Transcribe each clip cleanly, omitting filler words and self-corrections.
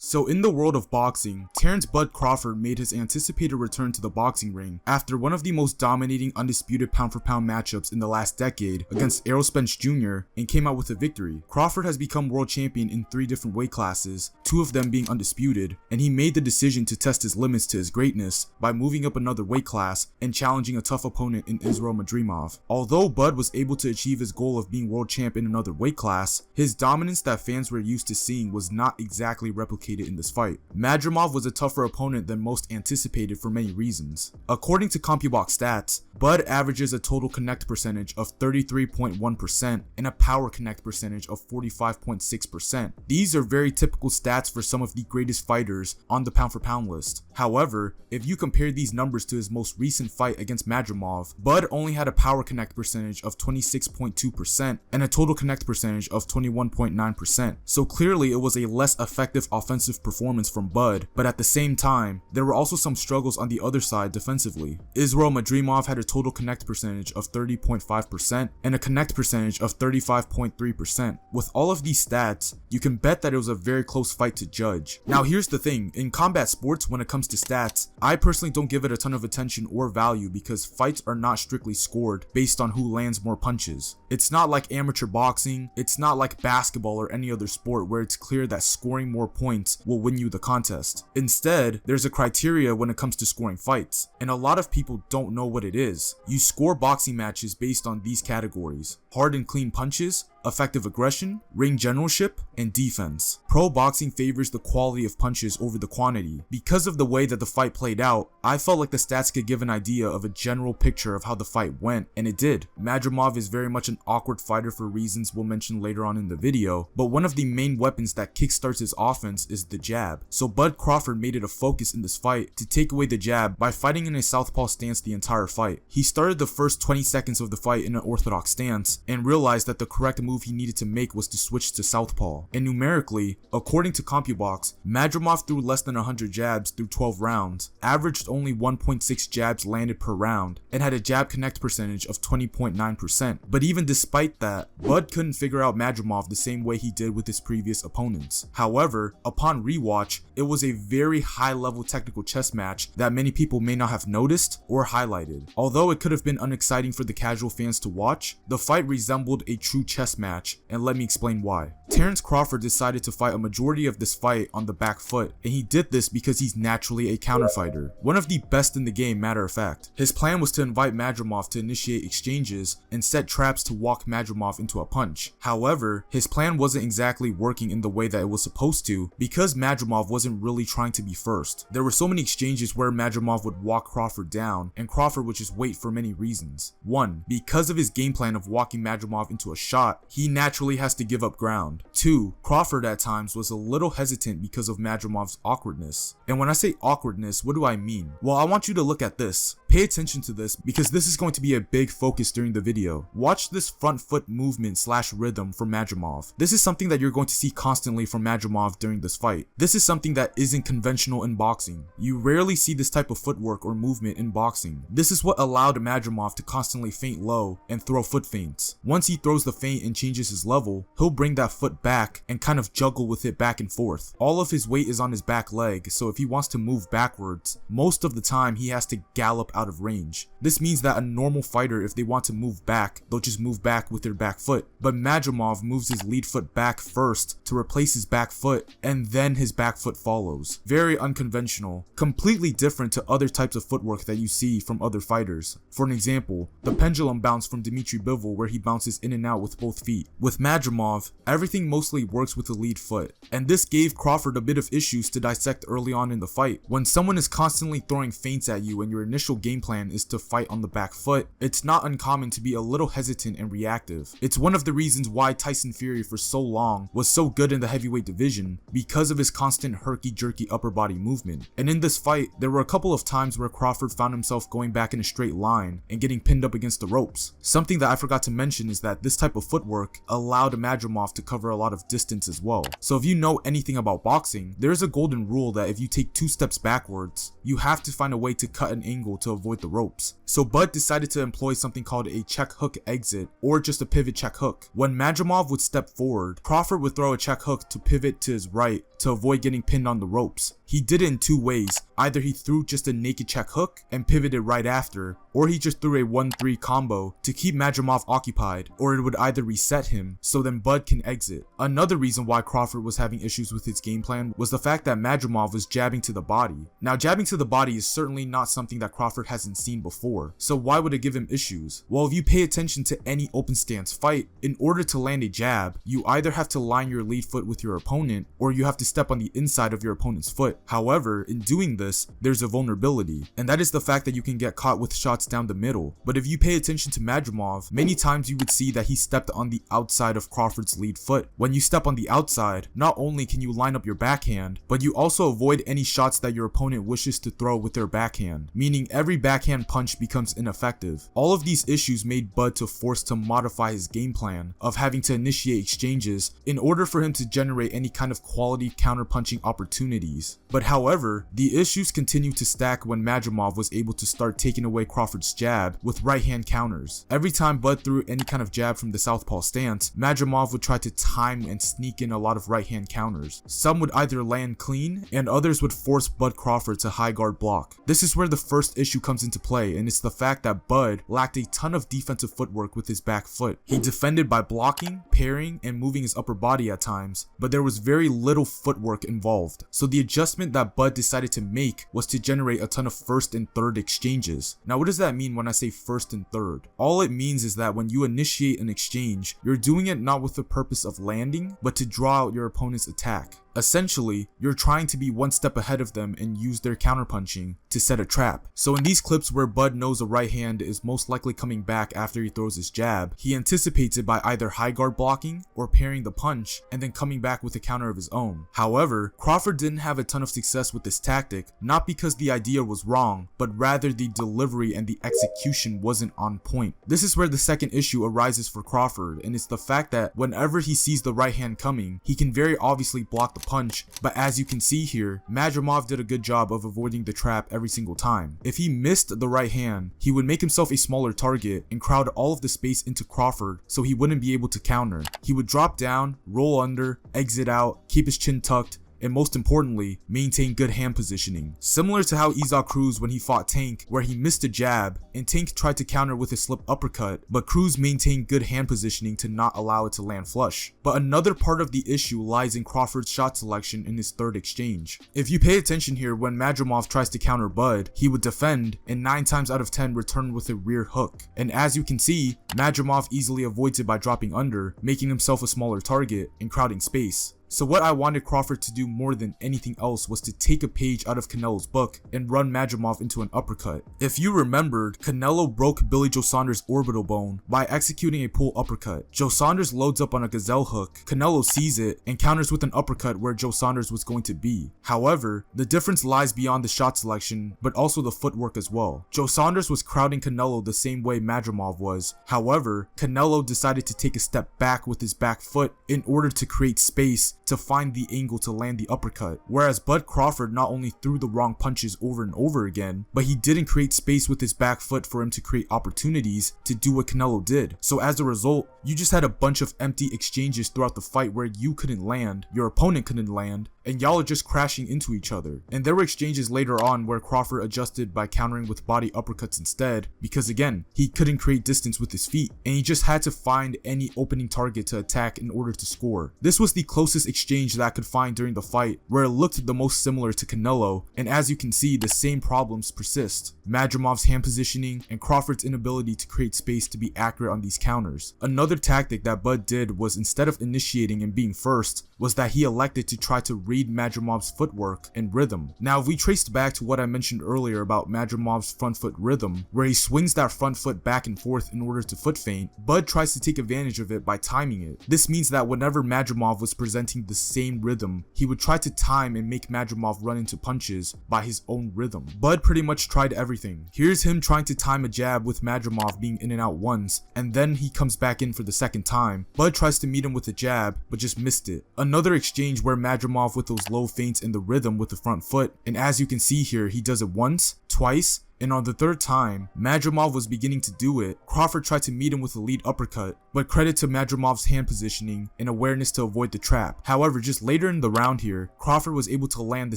So in the world of boxing, Terence Bud Crawford made his anticipated return to the boxing ring after one of the most dominating undisputed pound-for-pound matchups in the last decade against Errol Spence Jr. and came out with a victory. Crawford has become world champion in 3 different weight classes, 2 of them being undisputed, and he made the decision to test his limits to his greatness by moving up another weight class and challenging a tough opponent in Israil Madrimov. Although Bud was able to achieve his goal of being world champ in another weight class, his dominance that fans were used to seeing was not exactly replicated in this fight. Madrimov was a tougher opponent than most anticipated for many reasons. According to CompuBox stats, Bud averages a total connect percentage of 33.1% and a power connect percentage of 45.6%. These are very typical stats for some of the greatest fighters on the pound for pound list. However, if you compare these numbers to his most recent fight against Madrimov, Bud only had a power connect percentage of 26.2% and a total connect percentage of 21.9%. So clearly it was a less effective offensive performance from Bud, but at the same time, there were also some struggles on the other side defensively. Israil Madrimov had a total connect percentage of 30.5% and a connect percentage of 35.3%. With all of these stats, you can bet that it was a very close fight to judge. Now here's the thing, in combat sports when it comes to stats, I personally don't give it a ton of attention or value because fights are not strictly scored based on who lands more punches. It's not like amateur boxing, it's not like basketball or any other sport where it's clear that scoring more points will win you the contest. Instead, there's a criteria when it comes to scoring fights, and a lot of people don't know what it is. You score boxing matches based on these categories: hard and clean punches, effective aggression, ring generalship, and defense. Pro boxing favors the quality of punches over the quantity. Because of the way that the fight played out, I felt like the stats could give an idea of a general picture of how the fight went, and it did. Madrimov is very much an awkward fighter for reasons we'll mention later on in the video, but one of the main weapons that kickstarts his offense is the jab. So Bud Crawford made it a focus in this fight to take away the jab by fighting in a southpaw stance the entire fight. He started the first 20 seconds of the fight in an orthodox stance and realized that the correct move he needed to make was to switch to southpaw. And numerically, according to CompuBox, Madrimov threw less than 100 jabs through 12 rounds, averaged only 1.6 jabs landed per round, and had a jab connect percentage of 20.9%. But even despite that, Bud couldn't figure out Madrimov the same way he did with his previous opponents. However, upon rewatch, it was a very high level technical chess match that many people may not have noticed or highlighted. Although it could have been unexciting for the casual fans to watch, the fight resembled a true chess match, and let me explain why. Terence Crawford decided to fight a majority of this fight on the back foot, and he did this because he's naturally a counter fighter. One of the best in the game, matter of fact. His plan was to invite Madrimov to initiate exchanges and set traps to walk Madrimov into a punch. However, his plan wasn't exactly working in the way that it was supposed to because Madrimov wasn't really trying to be first. There were so many exchanges where Madrimov would walk Crawford down and Crawford would just wait for many reasons. 1. Because of his game plan of walking Madrimov into a shot, he naturally has to give up ground. 2. Crawford at times was a little hesitant because of Madrimov's awkwardness. And when I say awkwardness, what do I mean? Well, I want you to look at this. Pay attention to this because this is going to be a big focus during the video. Watch this front foot movement / rhythm from Madrimov. This is something that you're going to see constantly from Madrimov during this fight. This is something that isn't conventional in boxing. You rarely see this type of footwork or movement in boxing. This is what allowed Madrimov to constantly feint low and throw foot feints. Once he throws the feint and changes his level, he'll bring that foot back and kind of juggle with it back and forth. All of his weight is on his back leg, so if he wants to move backwards, most of the time he has to gallop out of range. This means that a normal fighter, if they want to move back, they'll just move back with their back foot. But Madrimov moves his lead foot back first to replace his back foot, and then his back foot follows. Very unconventional, completely different to other types of footwork that you see from other fighters. For an example, the pendulum bounce from Dmitry Bivol where he bounces in and out with both feet. With Madrimov, everything mostly works with the lead foot, and this gave Crawford a bit of issues to dissect early on in the fight. When someone is constantly throwing feints at you and your initial game plan is to fight on the back foot, it's not uncommon to be a little hesitant and reactive. It's one of the reasons why Tyson Fury for so long was so good in the heavyweight division, because of his constant herky-jerky upper body movement. And in this fight, there were a couple of times where Crawford found himself going back in a straight line and getting pinned up against the ropes. Something that I forgot to mention is that this type of footwork footwork allowed Madrimov to cover a lot of distance as well. So if you know anything about boxing, there's a golden rule that if you take 2 steps backwards, you have to find a way to cut an angle to avoid the ropes. So Bud decided to employ something called a check hook exit, or just a pivot check hook. When Madrimov would step forward, Crawford would throw a check hook to pivot to his right to avoid getting pinned on the ropes. He did it in 2 ways. Either he threw just a naked check hook and pivoted right after, or he just threw a 1-3 combo to keep Madrimov occupied, or it would either reset him so then Bud can exit. Another reason why Crawford was having issues with his game plan was the fact that Madrimov was jabbing to the body. Now, jabbing to the body is certainly not something that Crawford hasn't seen before, so why would it give him issues? Well, if you pay attention to any open stance fight, in order to land a jab, you either have to line your lead foot with your opponent, or you have to step on the inside of your opponent's foot. However, in doing this, there's a vulnerability, and that is the fact that you can get caught with shots down the middle. But if you pay attention to Madrimov, many times you would see that he stepped on the outside of Crawford's lead foot. When you step on the outside, not only can you line up your backhand, but you also avoid any shots that your opponent wishes to throw with their backhand, meaning every backhand punch becomes ineffective. All of these issues made Bud to force to modify his game plan of having to initiate exchanges in order for him to generate any kind of quality counterpunching opportunities. But however, the issues continued to stack when Madrimov was able to start taking away Crawford's jab with right hand counters. Every time Bud threw any kind of jab from the southpaw stance, Madrimov would try to time and sneak in a lot of right hand counters. Some would either land clean, and others would force Bud Crawford to high guard block. This is where the first issue comes into play, and it's the fact that Bud lacked a ton of defensive footwork with his back foot. He defended by blocking, parrying, and moving his upper body at times, but there was very little footwork involved. So the adjustment that Bud decided to make was to generate a ton of first and third exchanges. Now, what does that mean when I say first and third? All it means is that when you initiate an exchange, you're doing it not with the purpose of landing, but to draw out your opponent's attack. Essentially, you're trying to be 1 step ahead of them and use their counterpunching to set a trap. So in these clips where Bud knows a right hand is most likely coming back after he throws his jab, he anticipates it by either high guard blocking or parrying the punch and then coming back with a counter of his own. However, Crawford didn't have a ton of success with this tactic, not because the idea was wrong, but rather the delivery and the execution wasn't on point. This is where the second issue arises for Crawford, and it's the fact that whenever he sees the right hand coming, he can very obviously block the punch, but as you can see here, Madrimov did a good job of avoiding the trap every single time. If he missed the right hand, he would make himself a smaller target and crowd all of the space into Crawford so he wouldn't be able to counter. He would drop down, roll under, exit out, keep his chin tucked, and most importantly, maintain good hand positioning. Similar to how Izak Cruz when he fought Tank, where he missed a jab and Tank tried to counter with a slip uppercut, but Cruz maintained good hand positioning to not allow it to land flush. But another part of the issue lies in Crawford's shot selection in his third exchange. If you pay attention here, when Madrimov tries to counter Bud, he would defend and 9 times out of 10 return with a rear hook. And as you can see, Madrimov easily avoids it by dropping under, making himself a smaller target and crowding space. So what I wanted Crawford to do more than anything else was to take a page out of Canelo's book and run Madrimov into an uppercut. If you remembered, Canelo broke Billy Joe Saunders' orbital bone by executing a pull uppercut. Joe Saunders loads up on a gazelle hook, Canelo sees it and counters with an uppercut where Joe Saunders was going to be. However, the difference lies beyond the shot selection, but also the footwork as well. Joe Saunders was crowding Canelo the same way Madrimov was. However, Canelo decided to take a step back with his back foot in order to create space to find the angle to land the uppercut, whereas Bud Crawford not only threw the wrong punches over and over again, but he didn't create space with his back foot for him to create opportunities to do what Canelo did. So as a result, you just had a bunch of empty exchanges throughout the fight where you couldn't land, your opponent couldn't land, and y'all are just crashing into each other. And there were exchanges later on where Crawford adjusted by countering with body uppercuts instead, because again, he couldn't create distance with his feet, and he just had to find any opening target to attack in order to score. This was the closest exchange that I could find during the fight, where it looked the most similar to Canelo, and as you can see, the same problems persist. Madrimov's hand positioning and Crawford's inability to create space to be accurate on these counters. Another tactic that Bud did was, instead of initiating and being first, was that he elected to try to read Madrimov's footwork and rhythm. Now, if we traced back to what I mentioned earlier about Madrimov's front foot rhythm, where he swings that front foot back and forth in order to foot feint, Bud tries to take advantage of it by timing it. This means that whenever Madrimov was presenting the same rhythm, he would try to time and make Madrimov run into punches by his own rhythm. Bud pretty much tried everything. Here's him trying to time a jab with Madrimov being in and out once, and then he comes back in for the second time. Bud tries to meet him with a jab, but just missed it. Another exchange where Madrimov with those low feints and the rhythm with the front foot, and as you can see here, he does it once, twice, and on the third time, Madrimov was beginning to do it. Crawford tried to meet him with a lead uppercut, but credit to Madrimov's hand positioning and awareness to avoid the trap. However, just later in the round here, Crawford was able to land the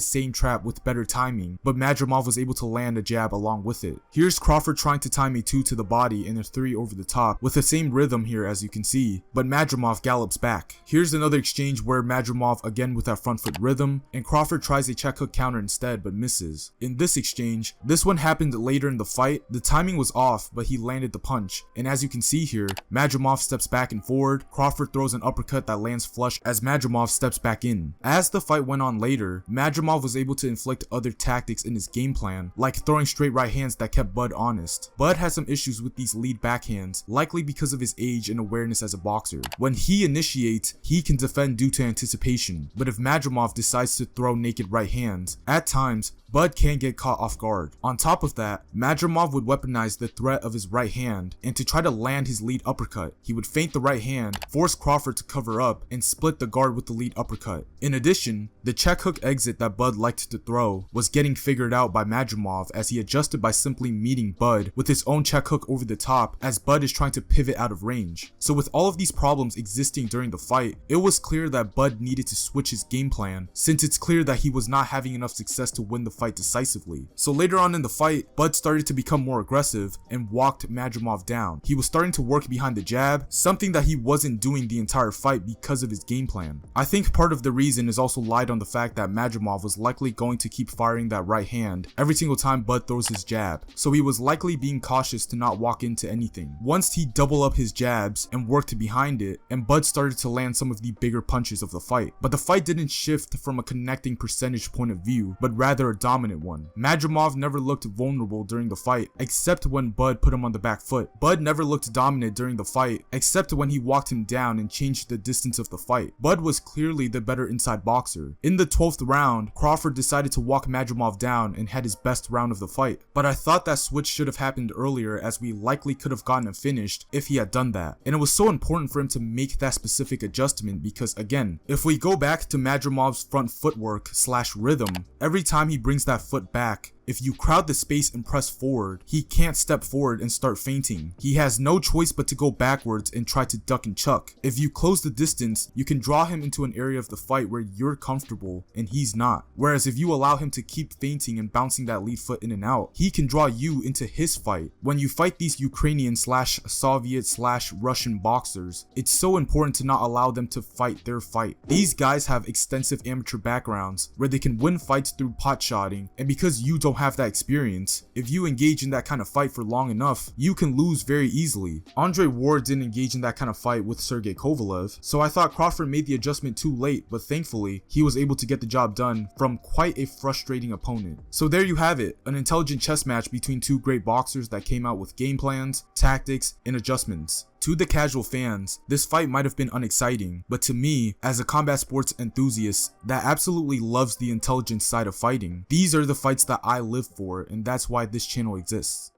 same trap with better timing, but Madrimov was able to land a jab along with it. Here's Crawford trying to time a 2 to the body and a 3 over the top with the same rhythm here as you can see, but Madrimov gallops back. Here's another exchange where Madrimov again with that front foot rhythm, and Crawford tries a check hook counter instead but misses. In this exchange, this one happened later in the fight. The timing was off, but he landed the punch, and as you can see here, Madrimov steps back and forward. Crawford throws an uppercut that lands flush as Madrimov steps back in. As the fight went on later, Madrimov was able to inflict other tactics in his game plan, like throwing straight right hands that kept Bud honest. Bud has some issues with these lead backhands, likely because of his age and awareness as a boxer. When he initiates, he can defend due to anticipation, but if Madrimov decides to throw naked right hands, at times, Bud can get caught off guard. On top of that, Madrimov would weaponize the threat of his right hand, and to try to land his lead uppercut, he would feint the right hand, force Crawford to cover up, and split the guard with the lead uppercut. In addition, the check hook exit that Bud liked to throw was getting figured out by Madrimov as he adjusted by simply meeting Bud with his own check hook over the top as Bud is trying to pivot out of range. So with all of these problems existing during the fight, it was clear that Bud needed to switch his game plan, since it's clear that he was not having enough success to win the fight decisively. So later on in the fight, Bud started to become more aggressive and walked Madrimov down. He was starting to work behind the jab, something that he wasn't doing the entire fight because of his game plan. I think part of the reason is also lied on the fact that Madrimov was likely going to keep firing that right hand every single time Bud throws his jab, so he was likely being cautious to not walk into anything. Once he doubled up his jabs and worked behind it, and Bud started to land some of the bigger punches of the fight. But the fight didn't shift from a connecting percentage point of view, but rather a dominant one. Madrimov never looked vulnerable during the fight, except when Bud put him on the back foot. Bud never looked dominant during the fight, except when he walked him down and changed the distance of the fight. Bud was clearly the better inside boxer. In the 12th round, Crawford decided to walk Madrimov down and had his best round of the fight, but I thought that switch should have happened earlier, as we likely could have gotten it finished if he had done that. And it was so important for him to make that specific adjustment because, again, if we go back to Madrimov's front footwork / rhythm, every time he brings that foot back, if you crowd the space and press forward, he can't step forward and start feinting. He has no choice but to go backwards and try to duck and chuck. If you close the distance, you can draw him into an area of the fight where you're comfortable and he's not. Whereas if you allow him to keep feinting and bouncing that lead foot in and out, he can draw you into his fight. When you fight these Ukrainian / Soviet / Russian boxers, it's so important to not allow them to fight their fight. These guys have extensive amateur backgrounds where they can win fights through pot shotting, and because you don't have that experience, if you engage in that kind of fight for long enough, you can lose very easily. Andre Ward didn't engage in that kind of fight with Sergey Kovalev, so I thought Crawford made the adjustment too late, but thankfully, he was able to get the job done from quite a frustrating opponent. So there you have it, an intelligent chess match between two great boxers that came out with game plans, tactics, and adjustments. To the casual fans, this fight might have been unexciting, but to me, as a combat sports enthusiast that absolutely loves the intelligence side of fighting, these are the fights that I live for, and that's why this channel exists.